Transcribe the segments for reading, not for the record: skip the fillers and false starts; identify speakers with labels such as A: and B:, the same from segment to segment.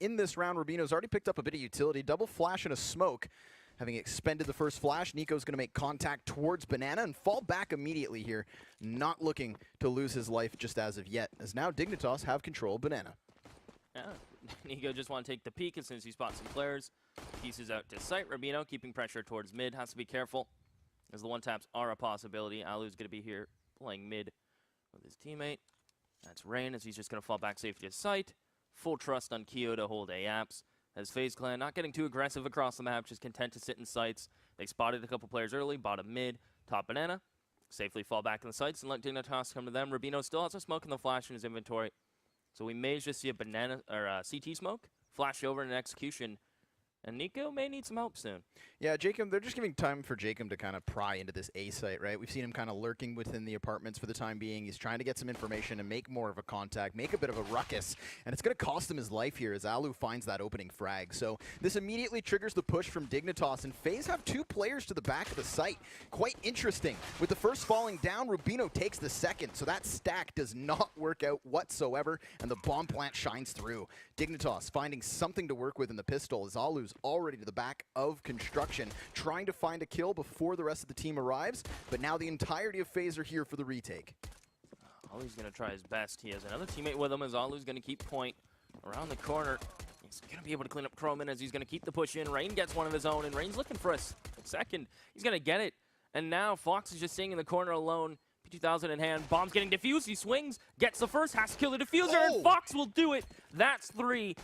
A: in this round. Rubino's already picked up a bit of utility. Double flash and a smoke. Having expended the first flash, Nico's going to make contact towards Banana and fall back immediately here, not looking to lose his life just as of yet, as now Dignitas have control of Banana.
B: Yeah, Nico just want to take the peek as soon as he spots some players. Pieces out to sight. Rubino keeping pressure towards mid, has to be careful, as the one-taps are a possibility. Alu's going to be here playing mid with his teammate. That's Rain, as he's just going to fall back safety to sight. Full trust on Keo to hold A-Apps. As FaZe Clan not getting too aggressive across the map, just content to sit in sights. They spotted a couple players early, bottom mid, top Banana. Safely fall back in the sights and let Dignitas come to them. Rubino still has a smoke and the flash in his inventory. So we may just see a Banana or CT smoke, flash over in an execution. And Nico may need some help soon.
A: Yeah, Jacob, they're just giving time for Jacob to kind of pry into this A site, right? We've seen him kind of lurking within the apartments for the time being. He's trying to get some information and make more of a contact, make a bit of a ruckus. And it's going to cost him his life here as Alu finds that opening frag. So this immediately triggers the push from Dignitas. And FaZe have 2 players to the back of the site. Quite interesting. With the first falling down, Rubino takes the second. So that stack does not work out whatsoever. And the bomb plant shines through. Dignitas finding something to work with in the pistol as Alu's already to the back of construction, trying to find a kill before the rest of the team arrives, but now the entirety of FaZe are here for the retake.
B: Alu's going to try his best. He has another teammate with him as Alu's going to keep point around the corner. He's going to be able to clean up Croman as he's going to keep the push in. Rain gets one of his own, and Rain's looking for a second. He's going to get it, and now Fox is just sitting in the corner alone. P2000 in hand, bomb's getting defused. He swings, gets the first, has to kill the diffuser, and Fox will do it. That's 3.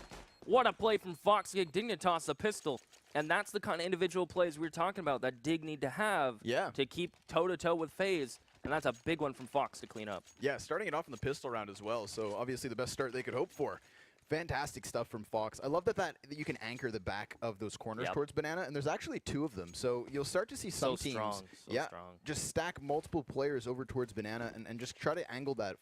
B: What a play from Fox to get Dignitas the pistol. And that's the kind of individual plays we were talking about that Dig need to have to keep toe-to-toe with FaZe. And that's a big one from Fox to clean up.
A: Yeah, starting it off in the pistol round as well. So obviously the best start they could hope for. Fantastic stuff from Fox. I love that you can anchor the back of those corners towards Banana, and there's actually 2 of them. So you'll start to see some teams just stack multiple players over towards Banana and just try to angle that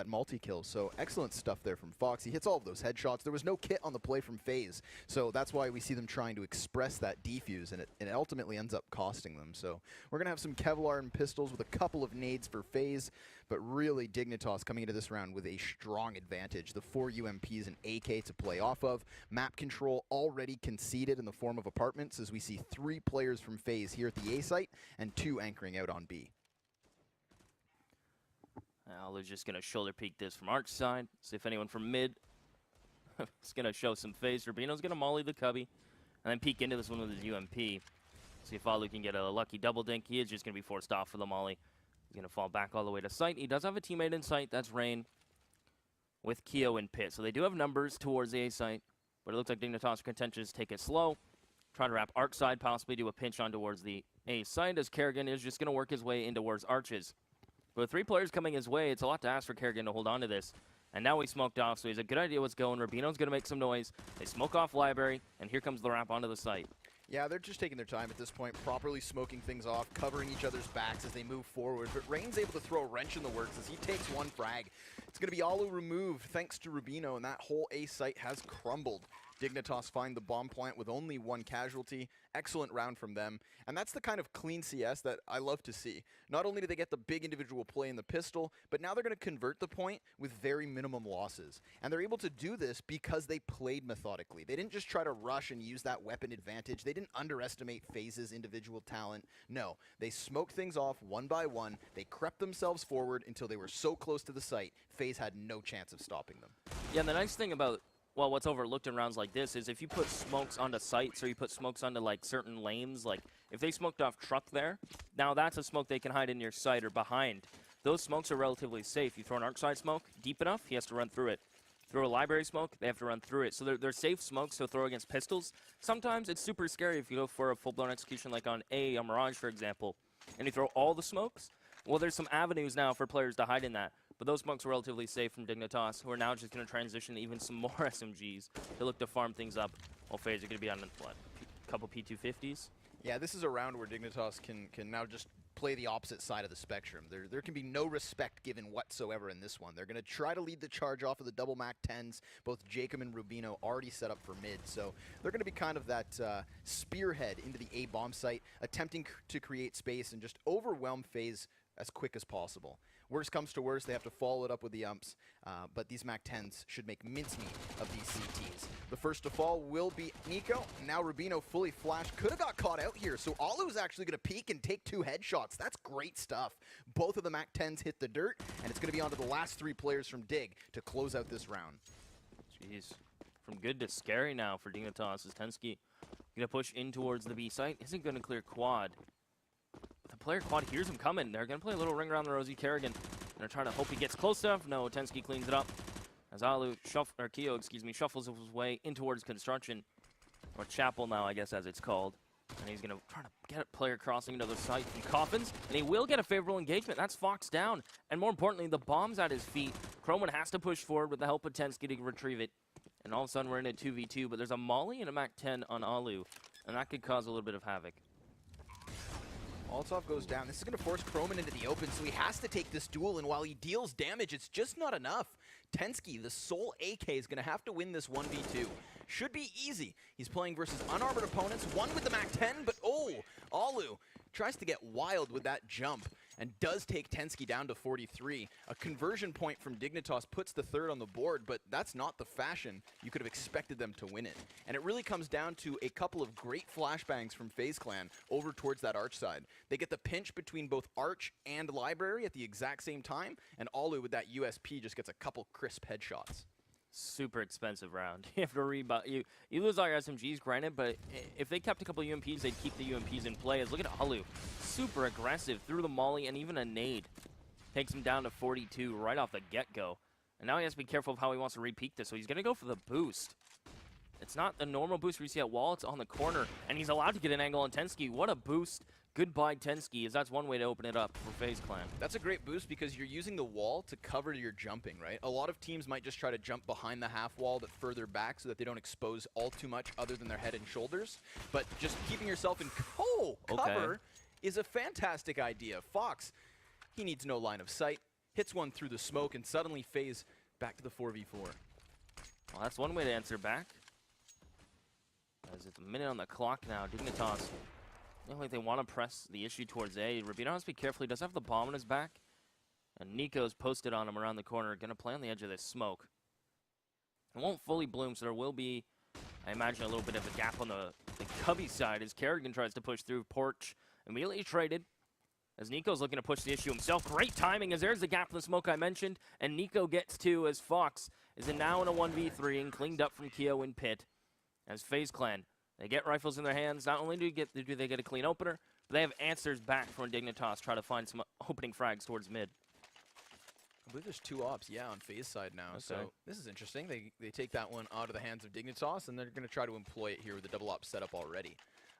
A: multi-kill. So excellent stuff there from Fox. He hits all of those headshots. There was no kit on the play from FaZe, so that's why we see them trying to express that defuse, and it ultimately ends up costing them. So we're going to have some Kevlar and pistols with a couple of nades for FaZe, but really Dignitas coming into this round with a strong advantage. The 4 UMPs and AK to play off of. Map control already conceded in the form of apartments, as we see 3 players from FaZe here at the A site and 2 anchoring out on B.
B: Alu's just going to shoulder peek this from Arch side. See if anyone from mid is going to show some face. Rubino's going to molly the cubby and then peek into this one with his UMP. See if Alu can get a lucky double dink. He is just going to be forced off for the molly. He's going to fall back all the way to sight. He does have a teammate in sight. That's Rain with Keo in pit. So they do have numbers towards the A site, but it looks like Dignitas contentious take it slow. Try to wrap Arch side, possibly do a pinch on towards the A site, as Kerrigan is just going to work his way in towards Arches. But with 3 players coming his way, it's a lot to ask for Kerrigan to hold on to this. And now he smoked off, so he's a good idea what's going. Rubino's going to make some noise. They smoke off Library, and here comes the wrap onto the site.
A: Yeah, they're just taking their time at this point, properly smoking things off, covering each other's backs as they move forward. But Rain's able to throw a wrench in the works as he takes 1 frag. It's going to be Alu removed thanks to Rubino, and that whole A site has crumbled. Dignitas find the bomb plant with only 1 casualty. Excellent round from them. And that's the kind of clean CS that I love to see. Not only do they get the big individual play in the pistol, but now they're going to convert the point with very minimum losses. And they're able to do this because they played methodically. They didn't just try to rush and use that weapon advantage. They didn't underestimate FaZe's individual talent. No, they smoked things off one by one. They crept themselves forward until they were so close to the site, FaZe had no chance of stopping them.
B: Yeah, and the nice thing about what's overlooked in rounds like this is if you put smokes onto sites or you put smokes onto like certain lanes, like if they smoked off truck there, now that's a smoke they can hide in your site or behind. Those smokes are relatively safe. You throw an arc side smoke deep enough, he has to run through it. Throw a library smoke, they have to run through it. So they're safe smokes to throw against pistols. Sometimes it's super scary if you go for a full-blown execution like on A, Mirage, for example, and you throw all the smokes. Well, there's some avenues now for players to hide in that. But those smokes are relatively safe from Dignitas, who are now just going to transition to even some more SMGs to look to farm things up. While FaZe are going to be on, what, a couple P250s?
A: Yeah, this is a round where Dignitas can now just play the opposite side of the spectrum. There can be no respect given whatsoever in this one. They're going to try to lead the charge off of the double Mac 10s. Both Jacob and Rubino already set up for mid, so they're going to be kind of that spearhead into the A bomb site, attempting to create space and just overwhelm FaZe as quick as possible. Worst comes to worst, they have to follow it up with the umps, but these Mac 10s should make mincemeat of these CTs. first to fall will be Nico. Now Rubino fully flashed. Could have got caught out here. So Alu's actually going to peek and take 2 headshots. That's great stuff. Both of the MAC-10s hit the dirt, and it's going to be on to the last 3 players from Dig to close out this round.
B: Jeez. From good to scary now for Dignitas as Tensky going to push in towards the B site. Isn't going to clear quad. But the player quad hears him coming. They're going to play a little ring around the rosy. Kerrigan. They're trying to hope he gets close enough. No, Tensky cleans it up. As Keo, shuffles his way in towards construction. Or chapel now, I guess, as it's called. And he's going to try to get a player crossing into the site. He coffins, and he will get a favorable engagement. That's Fox down. And more importantly, the bomb's at his feet. Croman has to push forward with the help of Tensky to retrieve it. And all of a sudden, we're in a 2v2. But there's a Molly and a MAC-10 on Alu. And that could cause a little bit of havoc.
A: Altov goes down. This is going to force Croman into the open, so he has to take this duel, and while he deals damage, it's just not enough. Tensky, the sole AK, is going to have to win this 1v2. Should be easy. He's playing versus unarmored opponents, one with the MAC-10, but oh, Alu tries to get wild with that jump and does take Tensky down to 43. A conversion point from Dignitas puts the 3rd on the board, but that's not the fashion you could have expected them to win it. And it really comes down to a couple of great flashbangs from FaZe Clan over towards that Arch side. They get the pinch between both Arch and Library at the exact same time, and Alu with that USP just gets a couple crisp headshots.
B: Super expensive round. You have to rebound. You lose all your SMGs, granted, but if they kept a couple UMPs, they'd keep the UMPs in play. As look at Alu, super aggressive through the molly and even a nade. Takes him down to 42 right off the get-go. And now he has to be careful of how he wants to repeat this, so he's going to go for the boost. It's not the normal boost we see at wall, it's on the corner, and he's allowed to get an angle on Tensky. What a boost. Goodbye, Tensky, as that's one way to open it up for FaZe Clan.
A: That's a great boost because you're using the wall to cover your jumping, right? A lot of teams might just try to jump behind the half wall but further back so that they don't expose all too much other than their head and shoulders. But just keeping yourself in cover is a fantastic idea. Fox, he needs no line of sight, hits one through the smoke, and suddenly FaZe back to the 4v4.
B: Well, that's one way to answer back. As it's a minute on the clock now, Dignitas. Looks like they want to press the issue towards A. Rubino has to be careful. He does have the bomb on his back. And Nico's posted on him around the corner. Going to play on the edge of this smoke. It won't fully bloom, so there will be, I imagine, a little bit of a gap on the Cubby side as Kerrigan tries to push through. Porch immediately traded as Nico's looking to push the issue himself. Great timing as there's the gap in the smoke I mentioned. And Nico gets 2 as Fox is now in a 1v3 and cleaned up from Keo in pit. As FaZe Clan, they get rifles in their hands. Not only do they get a clean opener, but they have answers back from Dignitas. Try to find some opening frags towards mid.
A: I believe there's 2 ops, on FaZe side now. Okay. So this is interesting. They take that one out of the hands of Dignitas, and they're going to try to employ it here with the double op setup already.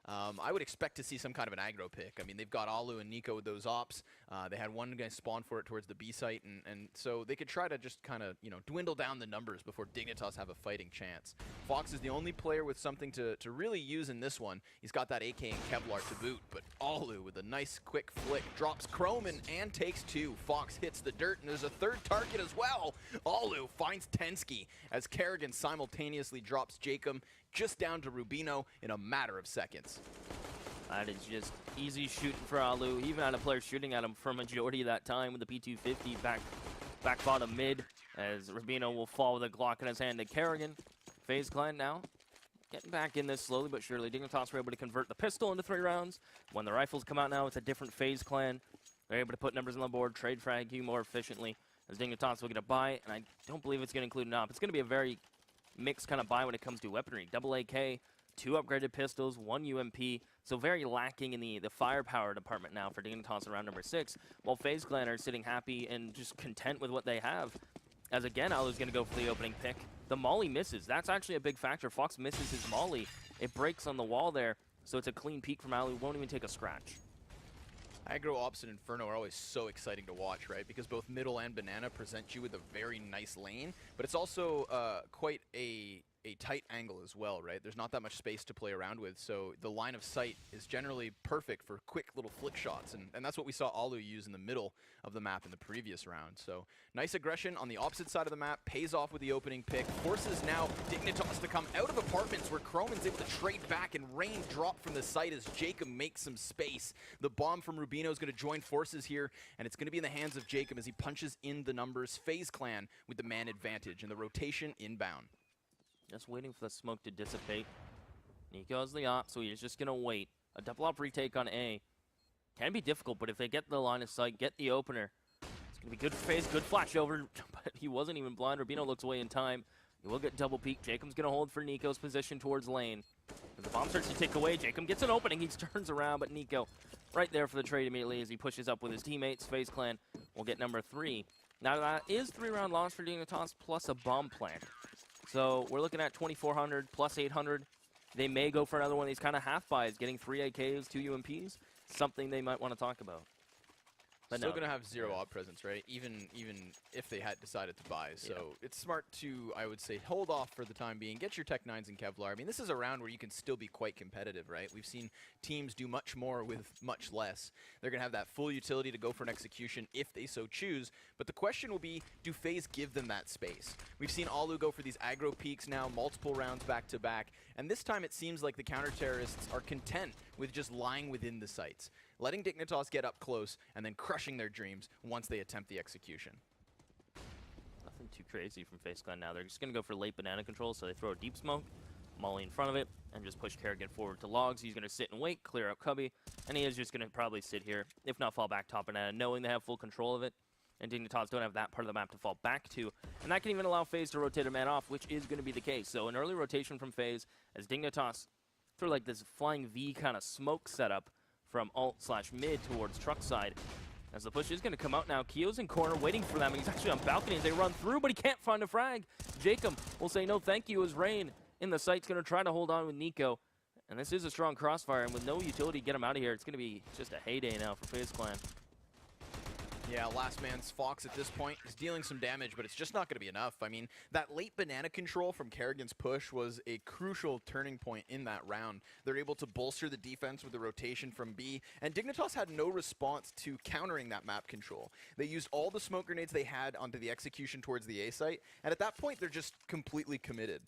A: I would expect to see some kind of an aggro pick. I mean, they've got Alu and Nico with those ops. They had one guy spawn for it towards the B site, and so they could try to just kind of, dwindle down the numbers before Dignitas have a fighting chance. Fox is the only player with something to really use in this one. He's got that AK and Kevlar to boot, but Alu with a nice quick flick drops Croman and takes 2. Fox hits the dirt, and there's a 3rd target as well. Alu finds Tensky as Kerrigan simultaneously drops Jacob just down to Rubino in a matter of seconds.
B: That is just easy shooting for Alu. He even had a player shooting at him for a majority of that time with the P250 back bottom mid, as Rubino will fall with a Glock in his hand to Kerrigan. FaZe Clan now getting back in this slowly but surely. Dignitas were able to convert the pistol into 3 rounds. When the rifles come out now, it's a different FaZe Clan. They're able to put numbers on the board, trade frag you more efficiently, as Dignitas will get a buy, and I don't believe it's going to include an op. It's going to be a very mixed kind of buy when it comes to weaponry. Double AK, 2 upgraded pistols, 1 UMP, so very lacking in the firepower department now for Dignitas around number 6, while FaZe Clan are sitting happy and just content with what they have. As again, Alu's going to go for the opening pick. The molly misses. That's actually a big factor. Fox misses his molly. It breaks on the wall there, so it's a clean peek from Alu. Won't even take a scratch.
A: Aggro Ops and Inferno are always so exciting to watch, right? Because both Middle and Banana present you with a very nice lane, but it's also quite a tight angle as well, right? There's not that much space to play around with, so the line of sight is generally perfect for quick little flick shots, and that's what we saw Alu use in the middle of the map in the previous round. So nice aggression on the opposite side of the map, pays off with the opening pick, forces now Dignitas to come out of apartments where Croman's able to trade back and rain drop from the site as Jacob makes some space. The bomb from Rubino is going to join forces here, and it's going to be in the hands of Jacob as he punches in the numbers. FaZe Clan with the man advantage and the rotation inbound.
B: Just waiting for the smoke to dissipate. Nico's the op, so he's just going to wait. A double op retake on A. Can be difficult, but if they get the line of sight, get the opener, it's going to be good for FaZe, good flash over, but he wasn't even blind. Rubino looks away in time. He will get double peek. Jacob's going to hold for Nico's position towards lane. As the bomb starts to tick away, Jacob gets an opening. He turns around, but Nico right there for the trade immediately as he pushes up with his teammates. FaZe Clan will get number 3. Now that is 3-round loss for Dignitas plus a bomb plant. So we're looking at 2,400 plus 800. They may go for another one of these kind of half buys, getting 3 AKs, 2 UMPs. Something they might want to talk about. But
A: Still
B: no.
A: going to have 0 op presence, right? Even if they had decided to buy. So it's smart to, I would say, hold off for the time being. Get your Tech 9s and Kevlar. I mean, this is a round where you can still be quite competitive, right? We've seen teams do much more with much less. They're going to have that full utility to go for an execution if they so choose. But the question will be, do FaZe give them that space? We've seen Alu go for these aggro peaks now, multiple rounds back to back. And this time it seems like the counter-terrorists are content with just lying within the sites, letting Dignitas get up close and then crushing their dreams once they attempt the execution.
B: Nothing too crazy from FaZe Clan now. They're just going to go for late banana control, so they throw a deep smoke, Molly in front of it, and just push Kerrigan forward to logs. He's going to sit and wait, clear up Cubby, and he is just going to probably sit here, if not fall back top banana, knowing they have full control of it. And Dignitas don't have that part of the map to fall back to. And that can even allow FaZe to rotate a man off, which is going to be the case. So an early rotation from FaZe as Dignitas through like this flying V kind of smoke setup from alt/mid towards truck side. As the push is going to come out now, Kio's in corner waiting for them. He's actually on balcony as they run through, but he can't find a frag. Jacob will say no thank you as Rain in the site's going to try to hold on with Nico. And this is a strong crossfire, and with no utility to get him out of here, it's going to be just a heyday now for FaZe Clan.
A: Yeah, last man's Fox at this point is dealing some damage, but it's just not going to be enough. I mean, that late banana control from Kerrigan's push was a crucial turning point in that round. They're able to bolster the defense with the rotation from B, and Dignitas had no response to countering that map control. They used all the smoke grenades they had onto the execution towards the A site, and at that point, they're just completely committed.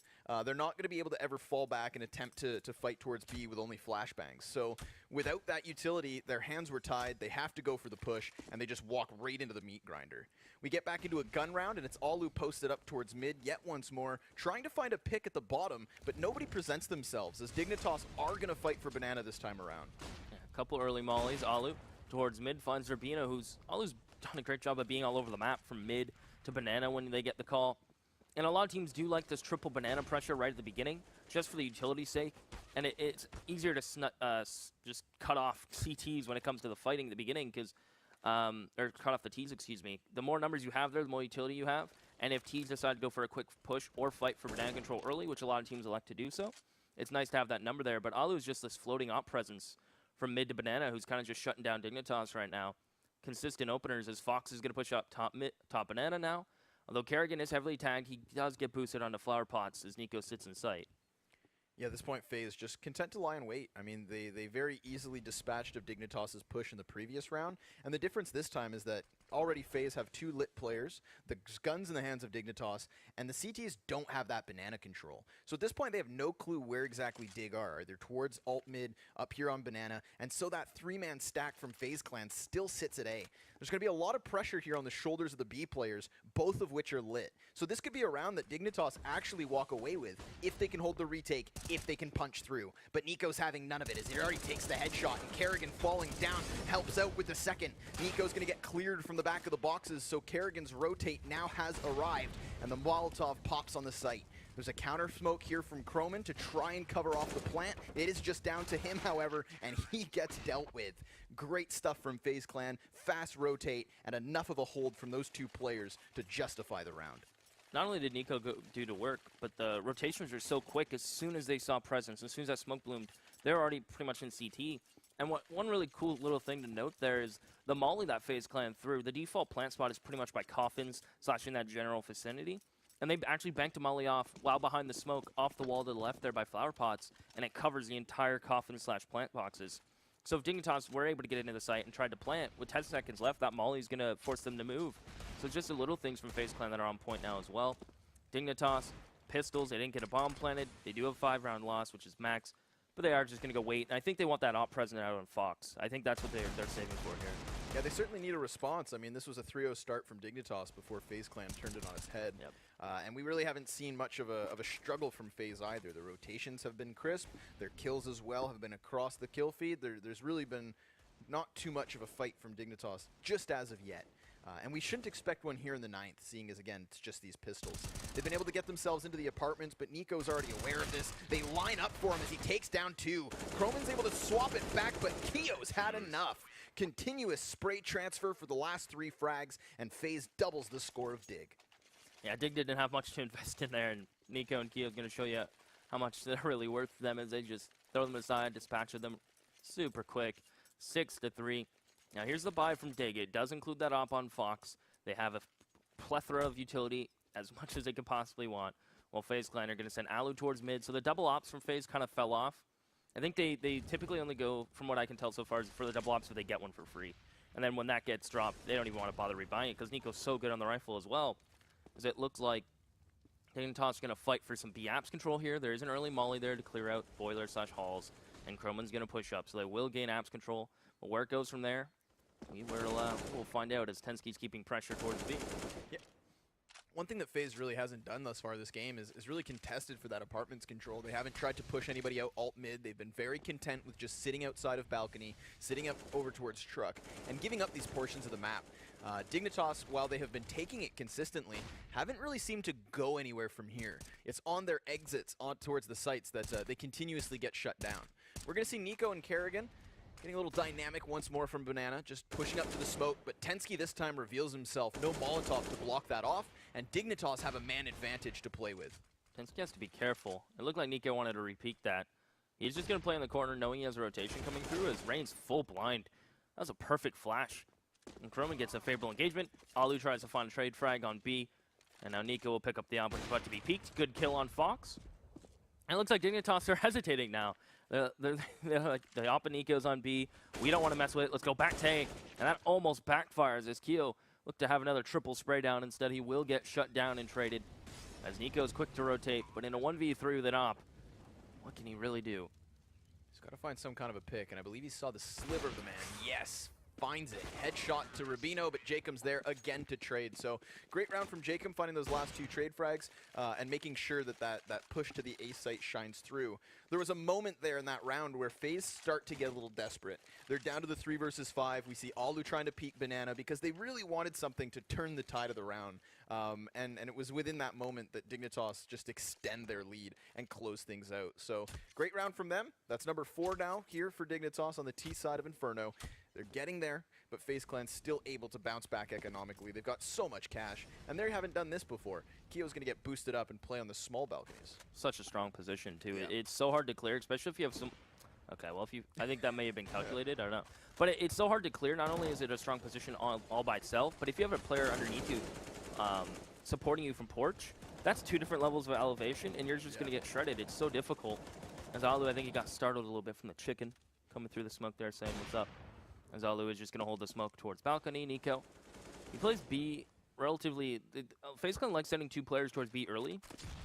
A: They're not going to be able to ever fall back and attempt to fight towards B with only flashbangs. So without that utility, their hands were tied. They have to go for the push, and they just walk right into the meat grinder. We get back into a gun round, and it's Alu posted up towards mid yet once more, trying to find a pick at the bottom, but nobody presents themselves, as Dignitas are going to fight for banana this time around.
B: Yeah, a couple early mollies. Alu towards mid finds Rubino, Alu's done a great job of being all over the map from mid to banana when they get the call. And a lot of teams do like this triple banana pressure right at the beginning, just for the utility's sake. And it's easier to just cut off CTs when it comes to the fighting at the beginning, because or cut off the T's, excuse me. The more numbers you have there, the more utility you have. And if T's decide to go for a quick push or fight for banana control early, which a lot of teams elect to do so, it's nice to have that number there. But Alu is just this floating op presence from mid to banana, who's kind of just shutting down Dignitas right now. Consistent openers as Fox is going to push up top banana now. Although Kerrigan is heavily tagged, he does get boosted onto flower pots as Nico sits in sight.
A: Yeah, at this point, FaZe just content to lie in wait. I mean, they very easily dispatched of Dignitas' push in the previous round, and the difference this time is that already FaZe have 2 lit players, the guns in the hands of Dignitas, and the CTs don't have that banana control. So at this point, they have no clue where exactly Dig are. They're towards alt mid, up here on banana, and so that 3-man stack from FaZe Clan still sits at A. There's going to be a lot of pressure here on the shoulders of the B players, both of which are lit. So this could be a round that Dignitas actually walk away with if they can hold the retake, if they can punch through. But Nico's having none of it as he already takes the headshot, and Kerrigan falling down helps out with the second. Nico's going to get cleared from the back of the boxes, so Kerrigan's rotate now has arrived, and the Molotov pops on the site. There's a counter smoke here from Croman to try and cover off the plant. It is just down to him, however, and he gets dealt with. Great stuff from FaZe Clan, fast rotate, and enough of a hold from those 2 players to justify the round.
B: Not only did Nico do to work, but the rotations are so quick. As soon as they saw presence, as soon as that smoke bloomed, they're already pretty much in CT. And one really cool little thing to note there is the molly that FaZe Clan threw. The default plant spot is pretty much by coffins / in that general vicinity. And they actually banked a molly off while behind the smoke off the wall to the left there by flower pots, and it covers the entire coffin / plant boxes. So if Dignitas were able to get into the site and tried to plant, with 10 seconds left, that molly is going to force them to move. So just the little things from FaZe Clan that are on point now as well. Dignitas, pistols, they didn't get a bomb planted. They do have a 5-round loss, which is max, but they are just going to go wait. And I think they want that op present out on Fox. I think that's what they're saving for here.
A: Yeah, they certainly need a response. I mean, this was a 3-0 start from Dignitas before FaZe Clan turned it on its head.
B: Yep.
A: And we really haven't seen much of a struggle from FaZe either. The rotations have been crisp. Their kills as well have been across the kill feed. There's really been not too much of a fight from Dignitas just as of yet. And we shouldn't expect one here in the 9th, seeing as, again, it's just these pistols. They've been able to get themselves into the apartments, but Nico's already aware of this. They line up for him as he takes down 2. Croman's able to swap it back, but Keo's had enough. Continuous spray transfer for the last 3 frags, and FaZe doubles the score of Dig.
B: Yeah, Dig didn't have much to invest in there, and Nico and Keo's going to show you how much they're really worth to them as they just throw them aside, dispatch of them super quick. 6-3. Now here's the buy from Dig. It does include that op on Fox. They have a plethora of utility, as much as they could possibly want. While FaZe Clan are going to send Alu towards mid, so the double ops from FaZe kind of fell off. I think they typically only go, from what I can tell so far, for the double ops if they get one for free. And then when that gets dropped, they don't even want to bother rebuying it, because Nico's so good on the rifle as well. As it looks like Dignitas going to fight for some B apps control here. There is an early molly there to clear out boiler/halls, and Croman's going to push up, so they will gain apps control. But where it goes from there, we'll find out as Tensky's keeping pressure towards B.
A: Yeah. One thing that FaZe really hasn't done thus far this game is really contested for that apartments control. They haven't tried to push anybody out alt mid. They've been very content with just sitting outside of balcony, sitting up over towards truck, and giving up these portions of the map. Dignitas, while they have been taking it consistently, haven't really seemed to go anywhere from here. It's on their exits on towards the sites that they continuously get shut down. We're going to see Nico and Kerrigan getting a little dynamic once more from Banana, just pushing up to the smoke, but Tensky this time reveals himself. No Molotov to block that off, and Dignitas have a man advantage to play with.
B: Tensky has to be careful. It looked like Nico wanted to repeat that. He's just going to play in the corner knowing he has a rotation coming through as Rain's full blind. That was a perfect flash. And Croman gets a favorable engagement. Alu tries to find a trade frag on B, and now Nico will pick up the op, which is about to be peaked. Good kill on Fox. And it looks like Dignitas are hesitating now. They're like, the op and Nico's on B. We don't want to mess with it. Let's go back to A. And that almost backfires as Keo looked to have another triple spray down. Instead, he will get shut down and traded as Nico's quick to rotate. But in a 1v3 with an op, what can he really do?
A: He's got to find some kind of a pick, and I believe he saw the sliver of the man. Yes. Finds it. Headshot to Rubino, but Jacob's there again to trade. So great round from Jacob, finding those last 2 trade frags and making sure that push to the A site shines through. There was a moment there in that round where FaZe start to get a little desperate. They're down to the 3 versus 5. We see Alu trying to peek Banana because they really wanted something to turn the tide of the round. And it was within that moment that Dignitas just extend their lead and close things out. So great round from them. That's number 4 now here for Dignitas on the T side of Inferno. They're getting there, but FaZe Clan's still able to bounce back economically. They've got so much cash, and they haven't done this before. Keo's going to get boosted up and play on the small balconies.
B: Such a strong position, too.
A: Yeah.
B: It's so hard to clear, especially if you have some... Okay, well, I think that may have been calculated. I don't know. But it's so hard to clear. Not only is it a strong position all by itself, but if you have a player underneath you supporting you from porch, that's 2 different levels of elevation, and you're just going to get shredded. It's so difficult. As Alu, I think he got startled a little bit from the chicken coming through the smoke there saying, "What's up?" As Alu is just going to hold the smoke towards balcony. Nico, he plays B relatively... FaZe Clan likes sending 2 players towards B early,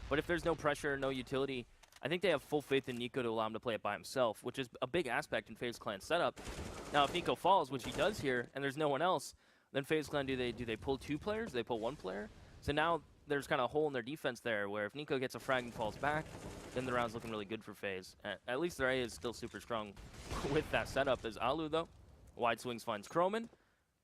B: but if there's no pressure, no utility, I think they have full faith in Nico to allow him to play it by himself, which is a big aspect in FaZe Clan's setup. Now, if Nico falls, which he does here, and there's no one else, then FaZe Clan, do they pull 2 players? Do they pull 1 player? So now there's kind of a hole in their defense there, where if Nico gets a frag and falls back, then the round's looking really good for FaZe. At least their A is still super strong with that setup. As Alu, though, wide swings finds Croman,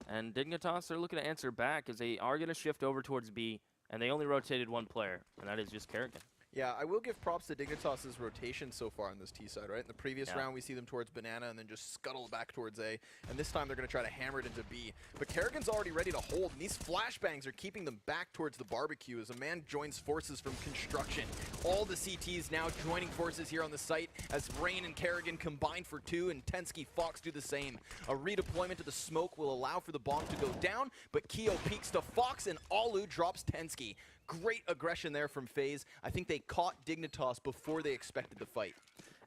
B: and Dignitas are looking to answer back as they are going to shift over towards B, and they only rotated 1 player, and that is just Kerrigan.
A: Yeah, I will give props to Dignitas' rotation so far on this T side, right? In the previous round, we see them towards Banana and then just scuttle back towards A. And this time, they're going to try to hammer it into B. But Kerrigan's already ready to hold, and these flashbangs are keeping them back towards the barbecue as a man joins forces from construction. All the CTs now joining forces here on the site as Rain and Kerrigan combine for 2, and Tensky Fox do the same. A redeployment to the smoke will allow for the bomb to go down, but Keo peeks to Fox, and Alu drops Tensky. Great aggression there from FaZe. I think they caught Dignitas before they expected the fight.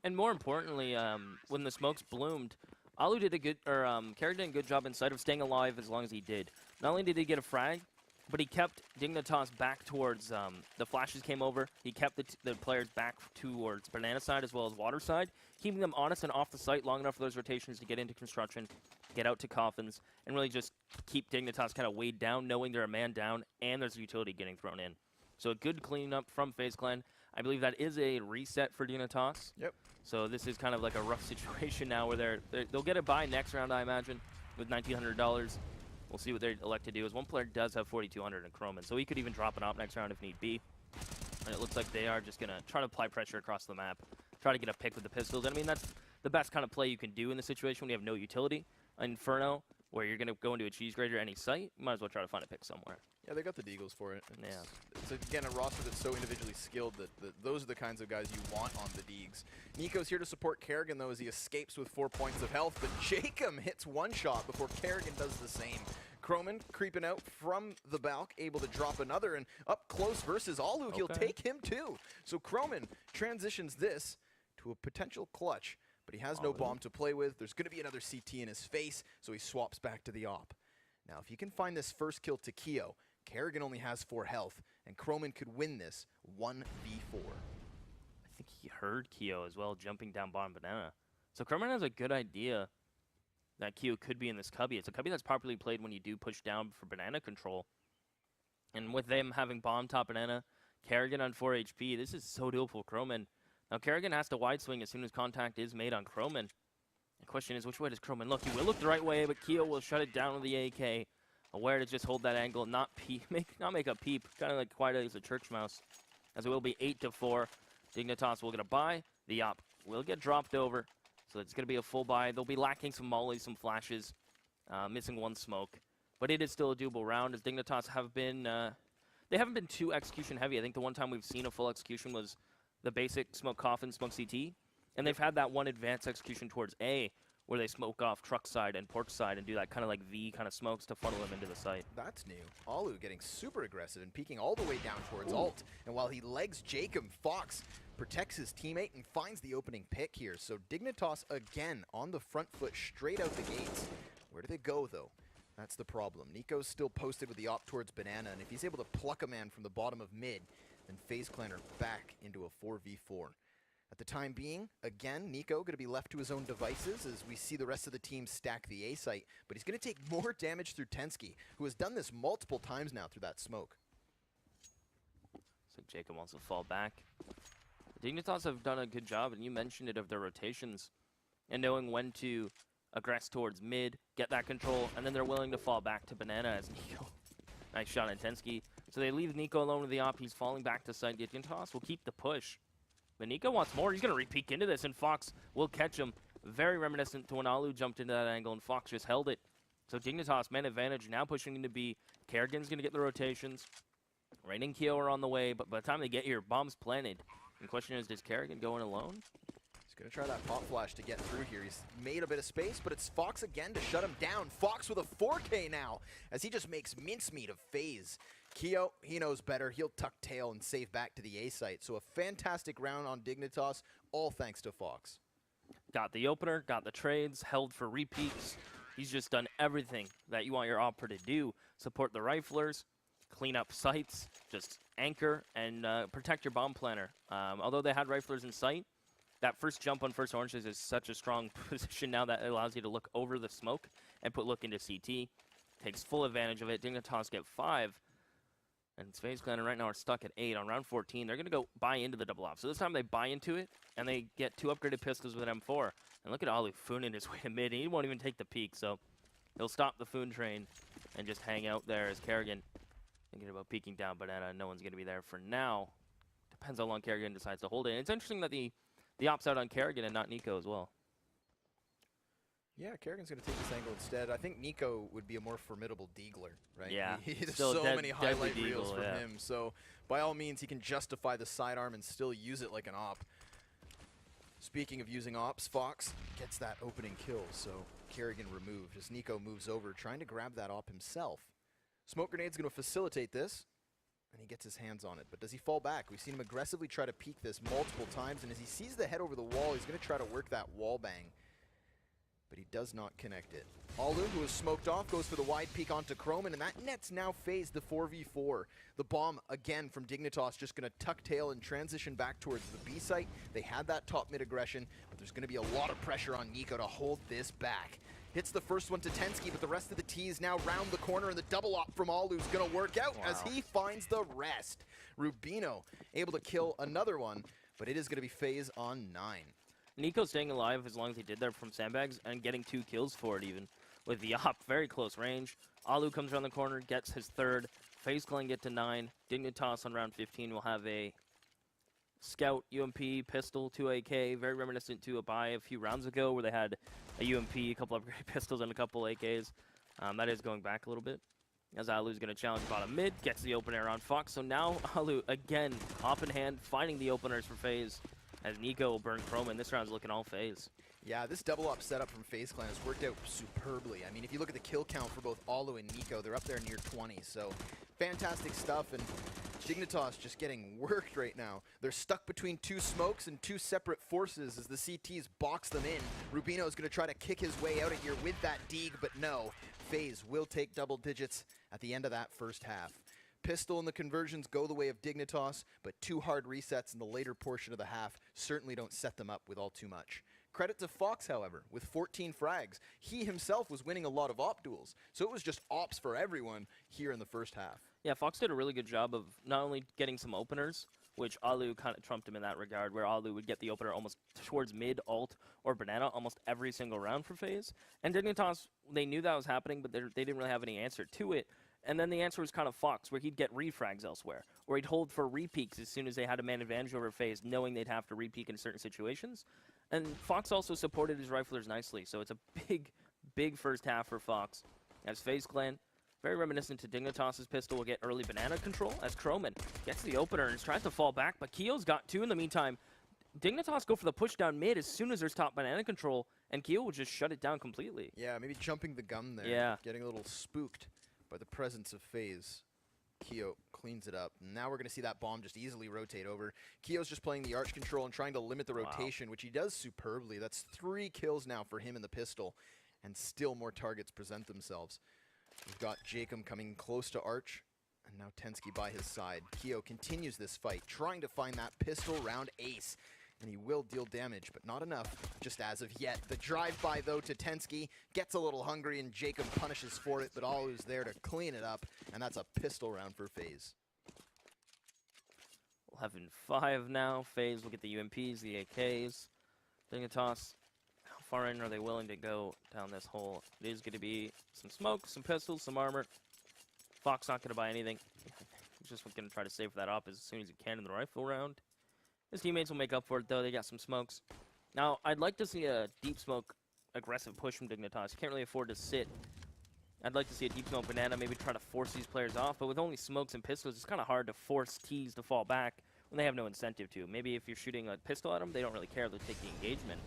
B: And more importantly, when the smokes bloomed, Alu did a good, or Kerrigan did a good job inside of staying alive as long as he did. Not only did he get a frag, But he kept Dignitas back towards, the flashes came over. He kept the players back towards banana side as well as water side, keeping them honest and off the site long enough for those rotations to get into construction, get out to coffins, and really just keep Dignitas kind of weighed down, knowing they're a man down and there's a utility getting thrown in. So a good cleanup from FaZe Clan. I believe that is a reset for Dignitas.
A: Yep.
B: So this is kind of like a rough situation now where they'll get a buy next round, I imagine, with $1,900. We'll see what they elect to do. As one player does have 4,200 in Chroman, so he could even drop an op next round if need be. And it looks like they are just going to try to apply pressure across the map, try to get a pick with the pistols. And I mean, that's the best kind of play you can do in the situation when you have no utility. Inferno, where you're going to go into a cheese grater any site, you might as well try to find a pick somewhere.
A: Yeah, they got the Deagles for it.
B: Yeah.
A: It's again, a roster that's so individually skilled that those are the kinds of guys you want on the Deegs. Nico's here to support Kerrigan, though, as he escapes with 4 points of health, but Jacob hits one shot before Kerrigan does the same. Chroman creeping out from the balk, able to drop another, and up close versus Alu, he'll take him too. So Chroman transitions this to a potential clutch, but he has no bomb to play with. There's going to be another CT in his face, so he swaps back to the op. Now, if he can find this first kill to Keo, Kerrigan only has 4 health, and Chroman could win this 1v4.
B: I think he heard Keo as well, jumping down bottom banana. So Chroman has a good idea that Keo could be in this cubby. It's a cubby that's properly played when you do push down for banana control. And with them having bomb top banana, Kerrigan on 4 HP, this is so doable for Chroman. Now Kerrigan has to wide swing as soon as contact is made on Chroman. The question is, which way does Chroman look? He will look the right way, but Keo will shut it down with the AK. Aware to just hold that angle, not make a peep, kind of like quiet as a church mouse. As it will be 8-4. Dignitas will get a buy. The op will get dropped over. So it's going to be a full buy. They'll be lacking some mollies, some flashes, missing 1 smoke. But it is still a doable round, as Dignitas have been, they haven't been too execution heavy. I think the one time we've seen a full execution was the basic smoke coffin, smoke CT. And they've had that one advanced execution towards A, where they smoke off truck side and porch side and do that kind of like V kind of smokes to funnel them into the site.
A: That's new. Alu getting super aggressive and peeking all the way down towards ult. And while he legs Jacob, Fox protects his teammate and finds the opening pick here. So Dignitas again on the front foot straight out the gates. Where do they go though? That's the problem. Nico's still posted with the op towards banana, and if he's able to pluck a man from the bottom of mid, then FaZe Clan are back into a 4v4. At the time being, again, Nico going to be left to his own devices as we see the rest of the team stack the A site, but he's going to take more damage through Tensky, who has done this multiple times now through that smoke.
B: So Jacob wants to fall back. Dignitas have done a good job, and you mentioned it, of their rotations and knowing when to aggress towards mid, get that control, and then they're willing to fall back to banana as Nico. Nice shot on Tensky. So they leave Nico alone with the op. He's falling back to side. Dignitas will keep the push. But Nico wants more. He's going to re-peek into this, and Fox will catch him. Very reminiscent to when Alu jumped into that angle, and Fox just held it. So Dignitas, man advantage, now pushing into B. Kerrigan's going to get the rotations. Rain and Keo are on the way, but by the time they get here, bomb's planted. And the question is, does Kerrigan go in alone?
A: He's going to try that pop flash to get through here. He's made a bit of space, but it's Fox again to shut him down. Fox with a 4K now, as he just makes mincemeat of FaZe. Keo, he knows better. He'll tuck tail and save back to the A site. So a fantastic round on Dignitas, all thanks to Fox.
B: Got the opener, got the trades, held for repeats. He's just done everything that you want your opera to do. Support the riflers, clean up sites, just anchor, and protect your bomb planner. Although they had riflers in sight, that first jump on first oranges is such a strong position now that it allows you to look over the smoke and look into CT. Takes full advantage of it. Dignitas get 5. And FaZe Clan right now are stuck at 8 on round 14. They're going to go buy into the double op. So this time they buy into it, and they get 2 upgraded pistols with M4. And look at Alu fooning his way to mid. He won't even take the peek, so he'll stop the Foon train and just hang out there as Kerrigan thinking about peeking down banana. No one's going to be there for now. Depends how long Kerrigan decides to hold it. And it's interesting that the op's out on Kerrigan and not Nico as well.
A: Yeah, Kerrigan's going to take this angle instead. I think Nico would be a more formidable Deagler, right?
B: Yeah.
A: There's so many highlight reels from him. So by all means, he can justify the sidearm and still use it like an op. Speaking of using ops, Fox gets that opening kill. So Kerrigan removed as Nico moves over, trying to grab that op himself. Smoke grenade's going to facilitate this, and he gets his hands on it. But does he fall back? We've seen him aggressively try to peek this multiple times, and as he sees the head over the wall, he's going to try to work that wall bang. but he does not connect it. Alu, who is smoked off, goes for the wide peek onto Chroman, and that nets now FaZe the 4v4. The bomb, again, from Dignitas, just going to tuck tail and transition back towards the B site. They had that top mid aggression, but there's going to be a lot of pressure on Nico to hold this back. Hits the first one to Tensky, but the rest of the T's now round the corner, and the double op from Alu is going to work out as he finds the rest. Rubino able to kill another one, but it is going to be FaZe on 9.
B: Nico staying alive as long as he did there from sandbags and getting 2 kills for it even. With the op, very close range. Alu comes around the corner, gets his 3rd. FaZe Clan get to 9. Dignitas on round 15 will have a Scout, UMP, pistol, 2 AK, very reminiscent to a buy a few rounds ago where they had a UMP, a couple of great pistols, and a couple AKs. That is going back a little bit. As Alu's going to challenge bottom mid, gets the open air on Fox. So now Alu, again, op in hand, finding the openers for FaZe. As Nico will burn Chroman. This round's looking all FaZe.
A: Yeah, this double up setup from FaZe Clan has worked out superbly. I mean, if you look at the kill count for both Alu and Nico, they're up there near 20. So fantastic stuff, and Dignitas just getting worked right now. They're stuck between 2 smokes and 2 separate forces as the CTs box them in. Rubino is going to try to kick his way out of here with that Dig, but no. FaZe will take double digits at the end of that first half. Pistol and the conversions go the way of Dignitas, but 2 hard resets in the later portion of the half certainly don't set them up with all too much. Credit to Fox, however, with 14 frags. He himself was winning a lot of op duels, so it was just ops for everyone here in the first half.
B: Yeah, Fox did a really good job of not only getting some openers, which Alu kind of trumped him in that regard, where Alu would get the opener almost towards mid, alt, or banana almost every single round for FaZe. And Dignitas, they knew that was happening, but they didn't really have any answer to it. And then the answer was kind of Fox, where he'd get refrags elsewhere, or he'd hold for repeaks as soon as they had a man advantage over FaZe, knowing they'd have to repeak in certain situations. And Fox also supported his riflers nicely, so it's a big, big first half for Fox. As FaZe Clan, very reminiscent to Dignitas' pistol, will get early banana control, as Chroman gets the opener and tries to fall back, but Keo's got 2 in the meantime. Dignitas go for the push down mid as soon as there's top banana control, and Keo will just shut it down completely.
A: Yeah, maybe jumping the gun there.
B: Yeah.
A: Getting a little spooked by the presence of FaZe. Keo cleans it up. Now we're going to see that bomb just easily rotate over. Keo's just playing the arch control and trying to limit the rotation, which he does superbly. That's 3 kills now for him in the pistol, and still more targets present themselves. We've got Jacob coming close to arch, and now Tensky by his side. Keo continues this fight, trying to find that pistol round ace. And he will deal damage, but not enough, just as of yet. The drive-by, though, to Tensky gets a little hungry, and Jacob punishes for it, but Alu's there to clean it up, and that's a pistol round for FaZe.
B: 11-5 now. FaZe will get the UMPs, the AKs. Dignitas, how far in are they willing to go down this hole? It is going to be some smoke, some pistols, some armor. Fox not going to buy anything. He's just going to try to save for that op as soon as he can in the rifle round. His teammates will make up for it, though. They got some smokes. Now, I'd like to see a deep smoke aggressive push from Dignitas. You can't really afford to sit. I'd like to see a deep smoke banana, maybe try to force these players off. But with only smokes and pistols, it's kind of hard to force T's to fall back when they have no incentive to. Maybe if you're shooting a pistol at them, they don't really care. They'll take the engagement.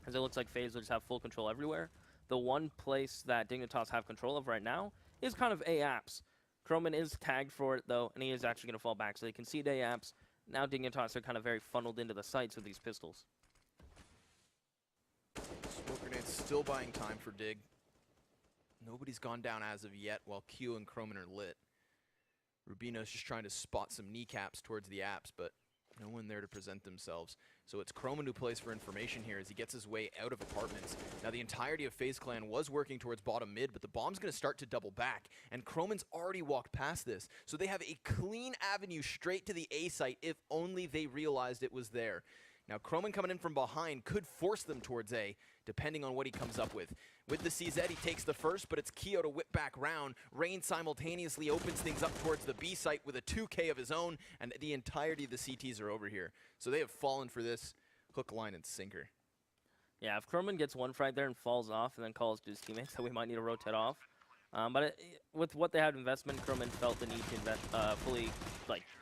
B: As it looks like FaZe will just have full control everywhere. The one place that Dignitas have control of right now is kind of A-apps. Chroman is tagged for it, though, and he is actually going to fall back. So they concede A-apps. Now Dignitas are kind of very funneled into the sights with these pistols.
A: Smoke grenades still buying time for Dig. Nobody's gone down as of yet while Q and Chroman are lit. Rubino's just trying to spot some kneecaps towards the apps, but no one there to present themselves. So it's Chroman who plays for information here as he gets his way out of apartments. Now the entirety of FaZe Clan was working towards bottom mid, but the bomb's going to start to double back. And Chroman's already walked past this. So they have a clean avenue straight to the A site if only they realized it was there. Now Chroman coming in from behind could force them towards A, depending on what he comes up with. With the CZ, he takes the first, but it's Keo to whip back round. Rain simultaneously opens things up towards the B site with a 2K of his own, and the entirety of the CTs are over here. So they have fallen for this hook, line, and sinker.
B: Yeah, if Chroman gets one frag there and falls off and then calls to his teammates that we might need to rotate off. With what they had investment, Chroman felt the need to invest, fully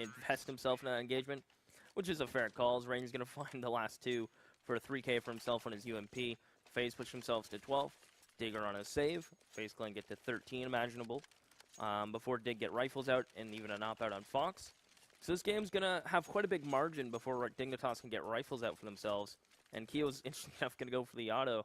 B: invest himself in that engagement, which is a fair call, as Rain's going to find the last 2 for a 3K for himself on his UMP. FaZe push themselves to 12. Digger on a save. FaZe Clan get to 13 imaginable. Before Dig get rifles out and even a knock out on Fox. So this game's going to have quite a big margin before Dignitas can get rifles out for themselves. And Keo's interesting enough going to go for the auto.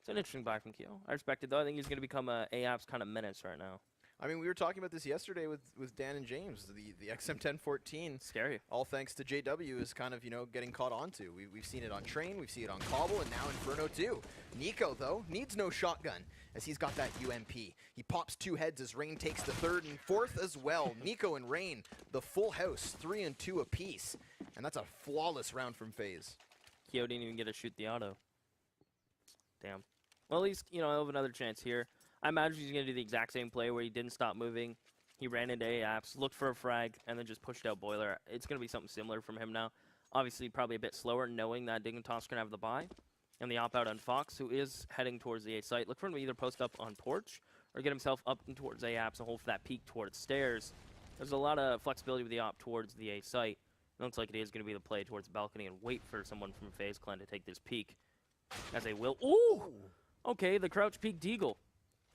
B: It's an interesting buy from Keo. I respect it, though. I think he's going to become a AAP's kind of menace right now.
A: I mean, we were talking about this yesterday with Dan and James. The XM1014,
B: Scary.
A: all thanks to JW, is kind of, you know, getting caught on to. We've seen it on Train, we've seen it on Cobble, and now Inferno too. Nico, though, needs no shotgun, as he's got that UMP. He pops 2 heads as Rain takes the 3rd and 4th as well. Nico and Rain, the full house, 3 and 2 apiece. And that's a flawless round from FaZe.
B: Keo didn't even get to shoot the auto. Damn. Well, at least, you know, I'll have another chance here. I imagine he's going to do the exact same play where he didn't stop moving. He ran into AAPs, looked for a frag, and then just pushed out Boiler. It's going to be something similar from him now. Obviously, probably a bit slower, knowing that Dignitas going to have the buy. And the op-out on Fox, who is heading towards the A site. Look for him to either post up on Porch or get himself up and towards AAPs and hold for that peek towards stairs. There's a lot of flexibility with the op towards the A site. It looks like it is going to be the play towards the balcony and wait for someone from FaZe Clan to take this peek. As they will. Ooh! Okay, the crouch peek Deagle.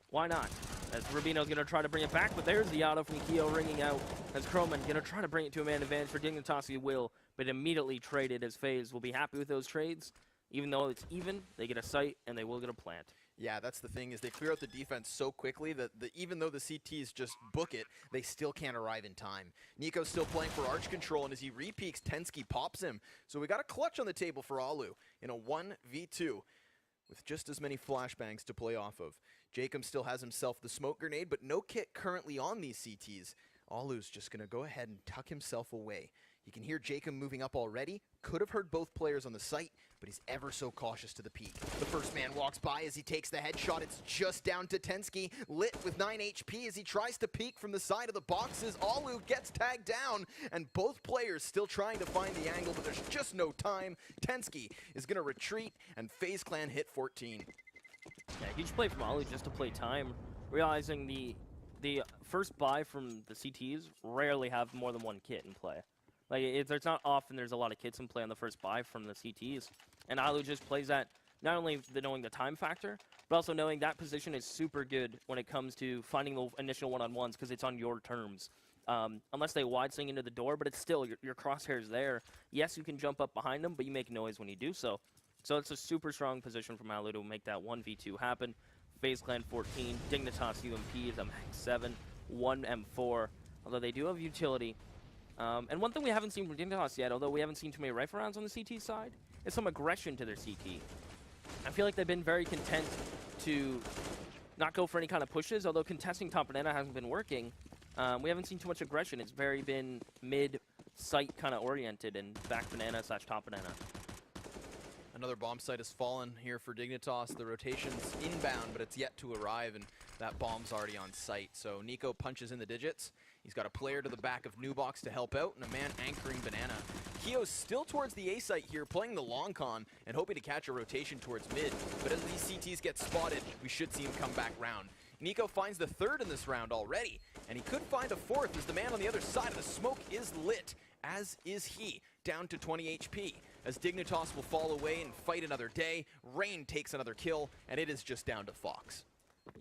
B: Why not? As Rubino's going to try to bring it back, but there's the auto from Keo ringing out. As Croman going to try to bring it to a man advantage for Dignitas, he will, but immediately traded as FaZe will be happy with those trades. Even though it's even, they get a site and they will get a plant.
A: Yeah, that's the thing, is they clear out the defense so quickly that even though the CTs just book it, they still can't arrive in time. Nico's still playing for arch control, and as he repeaks, Tensky pops him. So we got a clutch on the table for Alu in a 1v2 with just as many flashbangs to play off of. Jacob still has himself the smoke grenade, but no kit currently on these CTs. Alu's just going to go ahead and tuck himself away. You can hear Jacob moving up already. Could have heard both players on the site, but he's ever so cautious to the peak. The first man walks by as he takes the headshot. It's just down to Tensky, lit with 9 HP as he tries to peek from the side of the boxes. Alu gets tagged down, and both players still trying to find the angle, but there's just no time. Tensky is going to retreat, and FaZe Clan hit 14.
B: Yeah, huge play from Alu just to play time, realizing the first buy from the CTs rarely have more than 1 kit in play. Like, it's not often there's a lot of kits in play on the first buy from the CTs. And Alu just plays that, not only knowing the time factor, but also knowing that position is super good when it comes to finding the initial one-on-ones because it's on your terms. Unless they wide swing into the door, but it's still, your crosshair's there. Yes, you can jump up behind them, but you make noise when you do so. So it's a super strong position from Alu to make that 1v2 happen. FaZe Clan 14, Dignitas UMP is a max 7, 1 M4. Although they do have utility. And one thing we haven't seen from Dignitas yet, although we haven't seen too many rifle rounds on the CT side, is some aggression to their CT. I feel like they've been very content to not go for any kind of pushes, although contesting top banana hasn't been working. We haven't seen too much aggression. It's very been mid-site kind of oriented and back banana / top banana.
A: Another bomb site has fallen here for Dignitas. The rotation's inbound, but it's yet to arrive, and that bomb's already on site. So Nico punches in the digits. He's got a player to the back of Nubox to help out, and a man anchoring Banana. Keo's still towards the A site here, playing the long con, and hoping to catch a rotation towards mid. But as these CTs get spotted, we should see him come back round. Nico finds the 3rd in this round already, and he could find a 4th as the man on the other side of the smoke is lit, as is he, down to 20 HP. As Dignitas will fall away and fight another day, Rain takes another kill, and it is just down to Fox.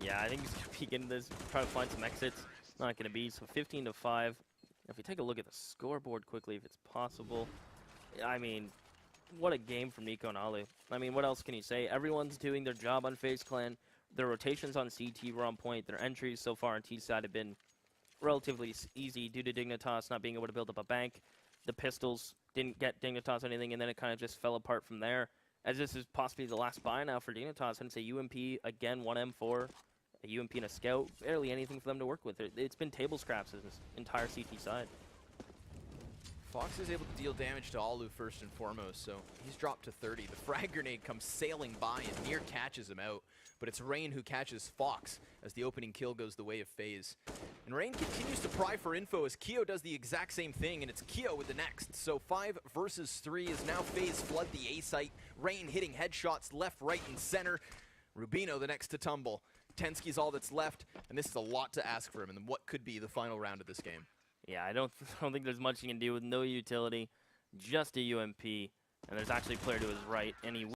B: Yeah, I think he's going to peek into this, try to find some exits. Not going to be, so 15-5. If we take a look at the scoreboard quickly, if it's possible, I mean, what a game from Nico and Alu. I mean, what else can you say? Everyone's doing their job on FaZe Clan. Their rotations on CT were on point. Their entries so far on T side have been relatively easy due to Dignitas not being able to build up a bank. The pistols didn't get Dignitas anything, and then it kind of just fell apart from there. As this is possibly the last buy now for Dignitas, and it's a UMP, again, 1M4. A UMP and a scout, barely anything for them to work with. It's been table scraps in this entire CT side.
A: Fox is able to deal damage to Alu first and foremost, so he's dropped to 30. The frag grenade comes sailing by and near catches him out, but it's Rain who catches Fox as the opening kill goes the way of FaZe. And Rain continues to pry for info as Keo does the exact same thing, and it's Keo with the next. So 5 versus 3 is now FaZe flood the A site. Rain hitting headshots left, right, and center. Rubino the next to tumble. Tensky's all that's left, and this is a lot to ask for him in what could be the final round of this game.
B: Yeah, I don't think there's much you can do with no utility, just a UMP, and there's actually a player to his right, and he